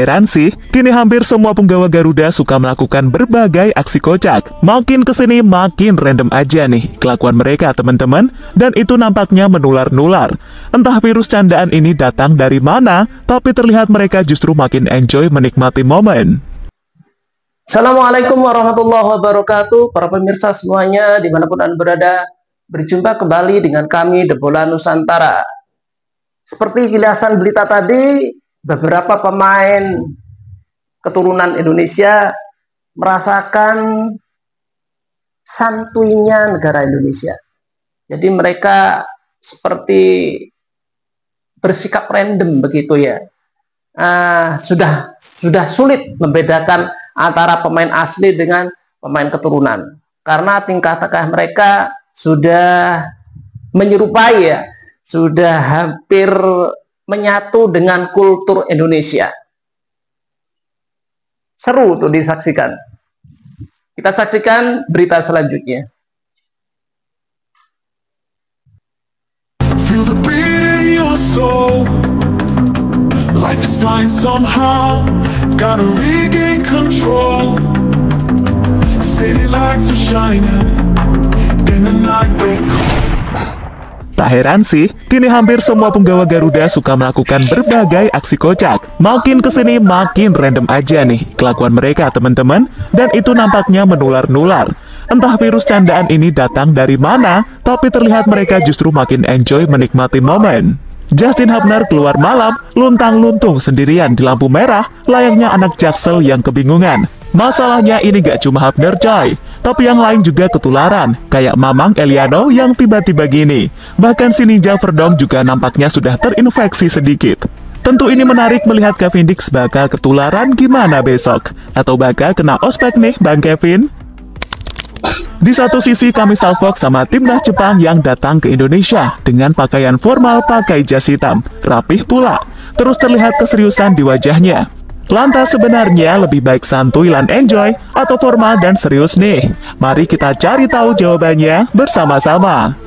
heran sih, kini hampir semua penggawa Garuda suka melakukan berbagai aksi kocak. Makin kesini makin random aja nih kelakuan mereka teman-teman, dan itu nampaknya menular-nular. Entah virus candaan ini datang dari mana, tapi terlihat mereka justru makin enjoy menikmati momen. Assalamualaikum warahmatullahi wabarakatuh, para pemirsa semuanya dimanapun Anda berada. Berjumpa kembali dengan kami The Bola Nusantara. Seperti kilasan berita tadi, beberapa pemain keturunan Indonesia merasakan santuinya negara Indonesia. Jadi mereka seperti bersikap random begitu ya. Sudah sulit membedakan antara pemain asli dengan pemain keturunan, karena tingkah mereka sudah menyerupai ya, sudah hampir menyatu dengan kultur Indonesia. Seru tuh disaksikan. Kita saksikan berita selanjutnya. Feel the beat in your soul. Life is flying somehow. Gotta regain control. City lights are shining in the night they call. Tak heran sih, kini hampir semua penggawa Garuda suka melakukan berbagai aksi kocak. Makin kesini makin random aja nih kelakuan mereka teman-teman, dan itu nampaknya menular-nular. Entah virus candaan ini datang dari mana, tapi terlihat mereka justru makin enjoy menikmati momen. Justin Hubner keluar malam, luntang-luntung sendirian di lampu merah, layaknya anak jaksel yang kebingungan. Masalahnya ini gak cuma Hubner coy, tapi yang lain juga ketularan, kayak Mamang Eliano yang tiba-tiba gini. Bahkan si Ninja Verdom juga nampaknya sudah terinfeksi sedikit. Tentu ini menarik melihat Kevin Dix bakal ketularan gimana besok. Atau bakal kena ospek nih Bang Kevin? Di satu sisi kami salvok sama timnas Jepang yang datang ke Indonesia dengan pakaian formal pakai jas hitam, rapih pula, terus terlihat keseriusan di wajahnya. Lantas sebenarnya lebih baik santuy dan enjoy atau formal dan serius nih? Mari kita cari tahu jawabannya bersama-sama.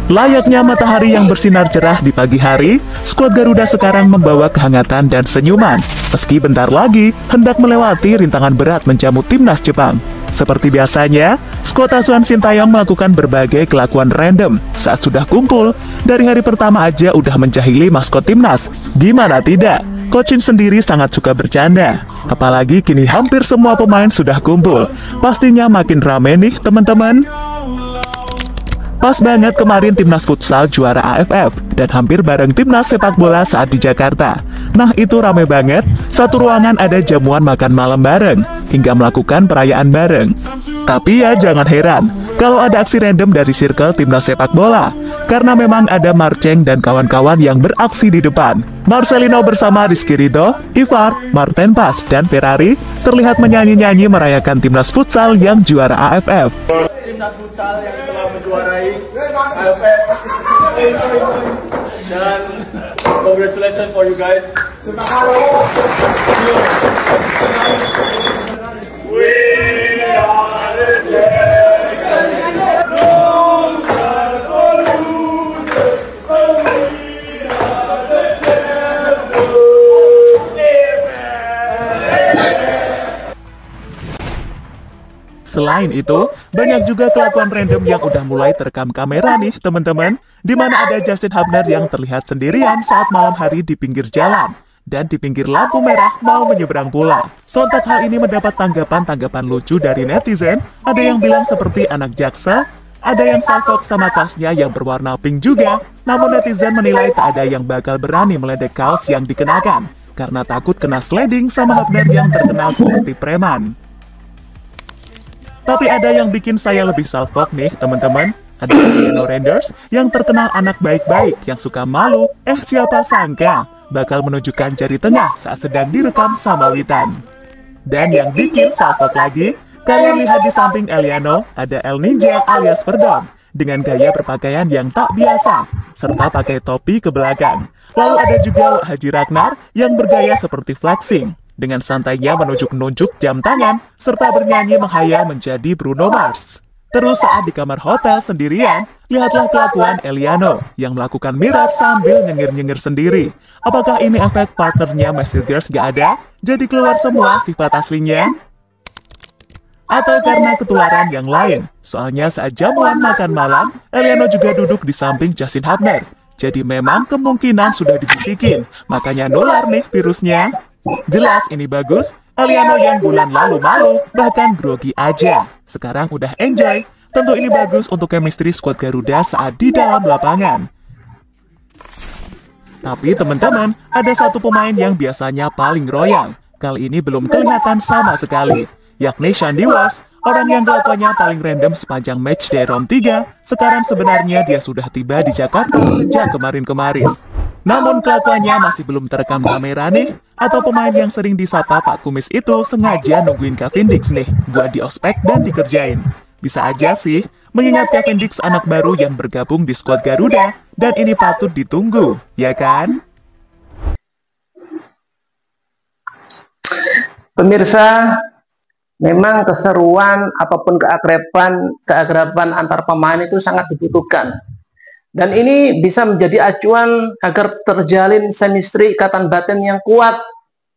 Layaknya matahari yang bersinar cerah di pagi hari, skuad Garuda sekarang membawa kehangatan dan senyuman. Meski bentar lagi hendak melewati rintangan berat menjamu timnas Jepang. Seperti biasanya, skuad asuhan Sintayong melakukan berbagai kelakuan random saat sudah kumpul. Dari hari pertama aja udah menjahili maskot timnas. Gimana tidak? Coach Shin sendiri sangat suka bercanda. Apalagi kini hampir semua pemain sudah kumpul. Pastinya makin rame nih teman-teman. Pas banget kemarin timnas futsal juara AFF dan hampir bareng timnas sepak bola saat di Jakarta. Nah itu rame banget, satu ruangan ada jamuan makan malam bareng, hingga melakukan perayaan bareng. Tapi ya jangan heran, kalau ada aksi random dari circle timnas sepak bola, karena memang ada Marceng dan kawan-kawan yang beraksi di depan. Marcelino bersama Rizky Ridho, Ivar, Martin Pas, dan Ferrari terlihat menyanyi-nyanyi merayakan timnas futsal yang juara AFF. Timnas futsal yang telah menjuarai AFF dan congratulations for you guys. We are the champions. No matter what loses, we are the champions. Selain itu, banyak juga kelakuan random yang udah mulai terekam kamera nih teman-teman, di mana ada Justin Hubner yang terlihat sendirian saat malam hari di pinggir jalan dan di pinggir lampu merah mau menyeberang pula. Sontak hal ini mendapat tanggapan lucu dari netizen. Ada yang bilang seperti anak jaksel, ada yang salfok sama kaosnya yang berwarna pink juga. Namun netizen menilai tak ada yang bakal berani meledek kaos yang dikenakan karena takut kena sliding sama Hubner yang terkenal seperti preman. Tapi ada yang bikin saya lebih salfok nih teman-teman. Ada Eliano Renders yang terkenal anak baik-baik yang suka malu. Siapa sangka bakal menunjukkan jari tengah saat sedang direkam sama Witan. Dan yang bikin salfok lagi, kalian lihat di samping Eliano ada El Ninja alias Verdom dengan gaya berpakaian yang tak biasa serta pakai topi ke belakang. Lalu ada juga Haji Ragnar yang bergaya seperti flexing. dengan santainya menunjuk-nunjuk jam tangan, serta bernyanyi menghayal menjadi Bruno Mars. Terus saat di kamar hotel sendirian, lihatlah kelakuan Eliano yang melakukan mirror sambil nyengir-nyengir sendiri. Apakah ini efek partnernya Messi Girls gak ada, jadi keluar semua sifat aslinya? Atau karena ketularan yang lain? Soalnya saat jamuan makan malam, Eliano juga duduk di samping Justin Hubner. Jadi memang kemungkinan sudah dibisikin, makanya nular nih virusnya. Jelas ini bagus, Eliano yang bulan lalu malu, bahkan grogi aja. Sekarang udah enjoy. Tentu ini bagus untuk chemistry squad Garuda saat di dalam lapangan. Tapi teman-teman, ada satu pemain yang biasanya paling royal. Kali ini belum kelihatan sama sekali, yakni Shandy Walsh, orang yang kelakuannya paling random sepanjang matchday round 3. Sekarang sebenarnya dia sudah tiba di Jakarta sejak kemarin-kemarin. Namun kelakuannya masih belum terekam kamera nih. Atau pemain yang sering disapa Pak Kumis itu sengaja nungguin Cavendish nih buat di ospek dan dikerjain. Bisa aja sih, mengingat Cavendish anak baru yang bergabung di skuad Garuda, dan ini patut ditunggu, ya kan? Pemirsa, memang keseruan ataupun keakraban antar pemain itu sangat dibutuhkan. Dan ini bisa menjadi acuan agar terjalin chemistry ikatan batin yang kuat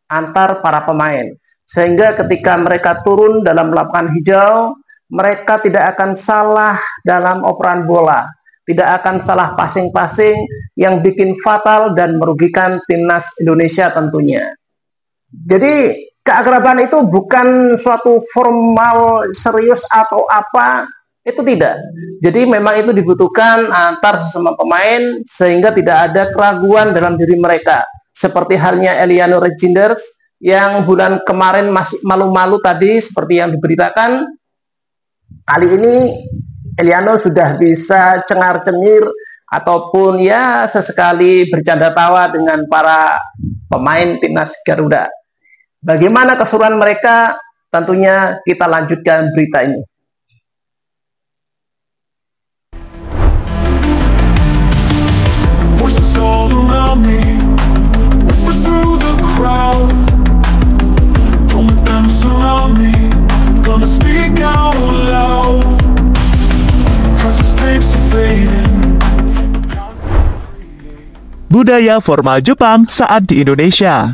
antar para pemain. Sehingga ketika mereka turun dalam lapangan hijau, mereka tidak akan salah dalam operan bola. Tidak akan salah passing-passing yang bikin fatal dan merugikan timnas Indonesia tentunya. Jadi keakraban itu bukan suatu formal serius atau apa, itu tidak. Jadi memang itu dibutuhkan antar sesama pemain sehingga tidak ada keraguan dalam diri mereka. Seperti halnya Eliano Reginders yang bulan kemarin masih malu-malu tadi seperti yang diberitakan. Kali ini Eliano sudah bisa cengar-cengir ataupun ya sesekali bercanda tawa dengan para pemain timnas Garuda. Bagaimana keseruan mereka? Tentunya kita lanjutkan berita ini. All around me, whispers through the crowd. Don't let them surround me. Gonna speak out loud. 'Cause mistakes are fading. Budaya formal Jepang saat di Indonesia.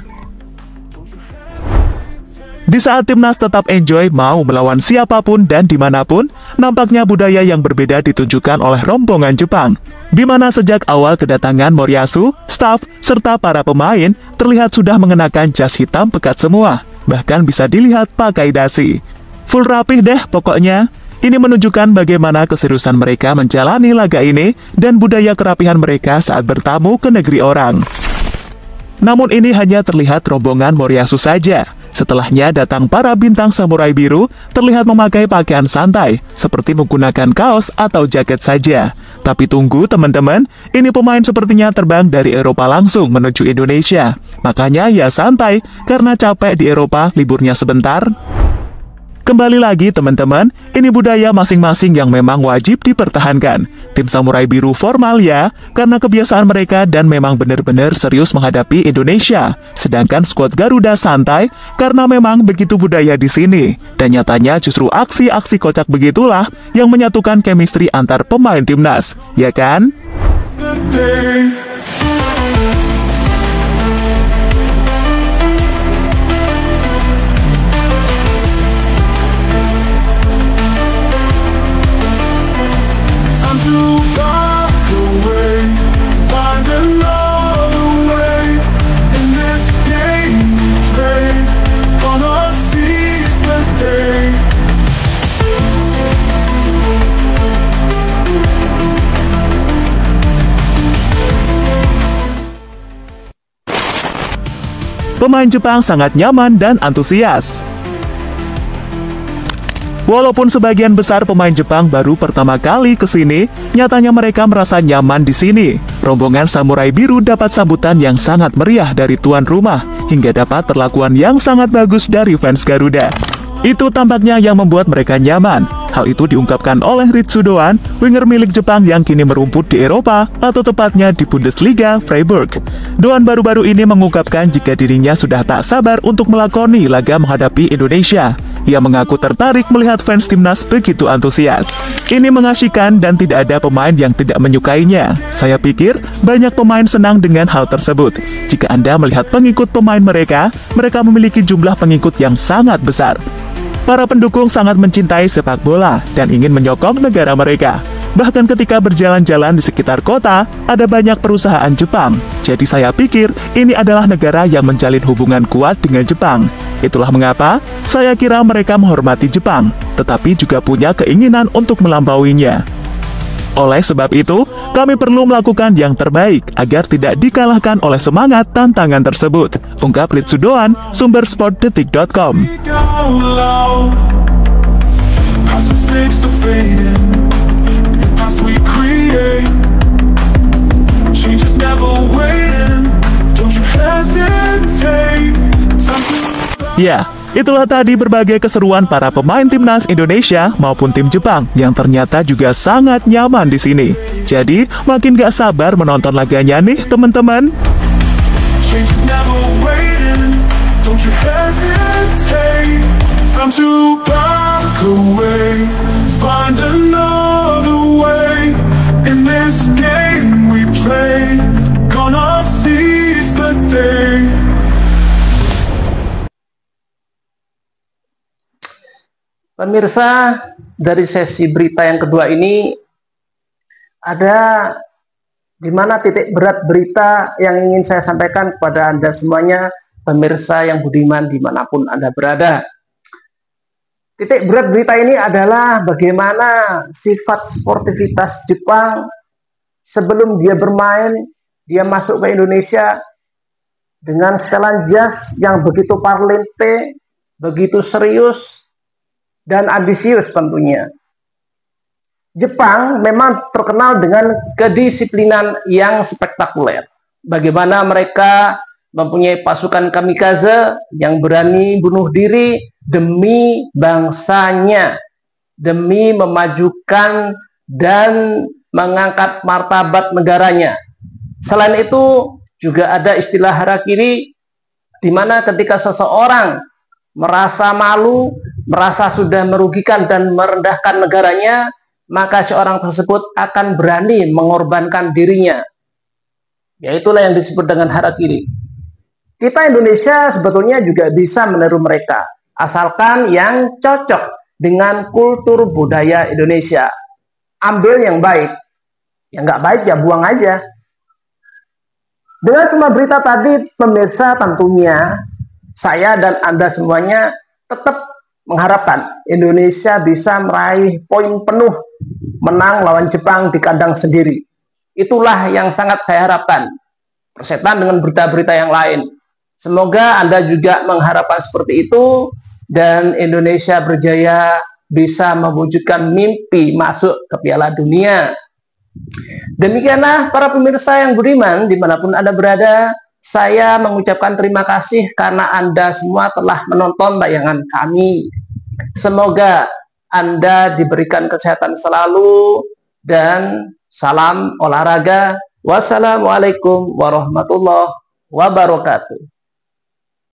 Di saat timnas tetap enjoy mau melawan siapapun dan dimanapun, nampaknya budaya yang berbeda ditunjukkan oleh rombongan Jepang, di mana sejak awal kedatangan Moriyasu, staf, serta para pemain terlihat sudah mengenakan jas hitam pekat semua, bahkan bisa dilihat pakai dasi. Full rapih deh pokoknya. Ini menunjukkan bagaimana keseriusan mereka menjalani laga ini dan budaya kerapihan mereka saat bertamu ke negeri orang. Namun ini hanya terlihat rombongan Moriyasu saja. Setelahnya datang para bintang samurai biru terlihat memakai pakaian santai, seperti menggunakan kaos atau jaket saja. Tapi tunggu teman-teman, ini pemain sepertinya terbang dari Eropa langsung menuju Indonesia. Makanya ya santai, karena capek di Eropa liburnya sebentar. Kembali lagi teman-teman, ini budaya masing-masing yang memang wajib dipertahankan. Tim samurai biru formal ya, karena kebiasaan mereka dan memang benar-benar serius menghadapi Indonesia. Sedangkan skuad Garuda santai, karena memang begitu budaya di sini. Dan nyatanya justru aksi-aksi kocak begitulah yang menyatukan chemistry antar pemain timnas, ya kan? Pemain Jepang sangat nyaman dan antusias. Walaupun sebagian besar pemain Jepang baru pertama kali ke sini, nyatanya mereka merasa nyaman di sini. Rombongan samurai biru dapat sambutan yang sangat meriah dari tuan rumah, hingga dapat perlakuan yang sangat bagus dari fans Garuda. Itu tampaknya yang membuat mereka nyaman. Hal itu diungkapkan oleh Ritsudoan, winger milik Jepang yang kini merumput di Eropa, atau tepatnya di Bundesliga Freiburg. Doan baru-baru ini mengungkapkan jika dirinya sudah tak sabar untuk melakoni laga menghadapi Indonesia. Ia mengaku tertarik melihat fans timnas begitu antusias. Ini mengasyikan dan tidak ada pemain yang tidak menyukainya. Saya pikir banyak pemain senang dengan hal tersebut. Jika Anda melihat pengikut pemain mereka memiliki jumlah pengikut yang sangat besar. Para pendukung sangat mencintai sepak bola dan ingin menyokong negara mereka. Bahkan ketika berjalan-jalan di sekitar kota, ada banyak perusahaan Jepang. Jadi saya pikir ini adalah negara yang menjalin hubungan kuat dengan Jepang. Itulah mengapa saya kira mereka menghormati Jepang, tetapi juga punya keinginan untuk melampauinya. Oleh sebab itu, kami perlu melakukan yang terbaik agar tidak dikalahkan oleh semangat tantangan tersebut, ungkap Ritsudoan, sumber sportdetik.com. Ya, itulah tadi berbagai keseruan para pemain timnas Indonesia maupun tim Jepang yang ternyata juga sangat nyaman di sini. Jadi, makin gak sabar menonton laganya nih, teman-teman. Pemirsa, dari sesi berita yang kedua ini ada di mana titik berat berita yang ingin saya sampaikan kepada Anda semuanya, pemirsa yang budiman dimanapun Anda berada. Titik berat berita ini adalah bagaimana sifat sportivitas Jepang sebelum dia bermain, dia masuk ke Indonesia dengan setelan jas yang begitu parlente, begitu serius, dan ambisius tentunya. Jepang memang terkenal dengan kedisiplinan yang spektakuler. Bagaimana mereka mempunyai pasukan kamikaze yang berani bunuh diri demi bangsanya, demi memajukan dan mengangkat martabat negaranya. Selain itu, juga ada istilah harakiri, di mana ketika seseorang merasa malu, merasa sudah merugikan dan merendahkan negaranya, maka seorang tersebut akan berani mengorbankan dirinya. Yaitulah yang disebut dengan harakiri. Kita Indonesia sebetulnya juga bisa meniru mereka, asalkan yang cocok dengan kultur budaya Indonesia. Ambil yang baik, yang nggak baik ya buang aja. Dengan semua berita tadi, pemirsa, tentunya saya dan Anda semuanya tetap mengharapkan Indonesia bisa meraih poin penuh menang lawan Jepang di kandang sendiri. Itulah yang sangat saya harapkan, bersetan dengan berita-berita yang lain. Semoga Anda juga mengharapkan seperti itu dan Indonesia berjaya bisa mewujudkan mimpi masuk ke Piala Dunia. Demikianlah para pemirsa yang budiman dimanapun Anda berada. Saya mengucapkan terima kasih karena Anda semua telah menonton tayangan kami. Semoga Anda diberikan kesehatan selalu dan salam olahraga. Wassalamualaikum warahmatullahi wabarakatuh.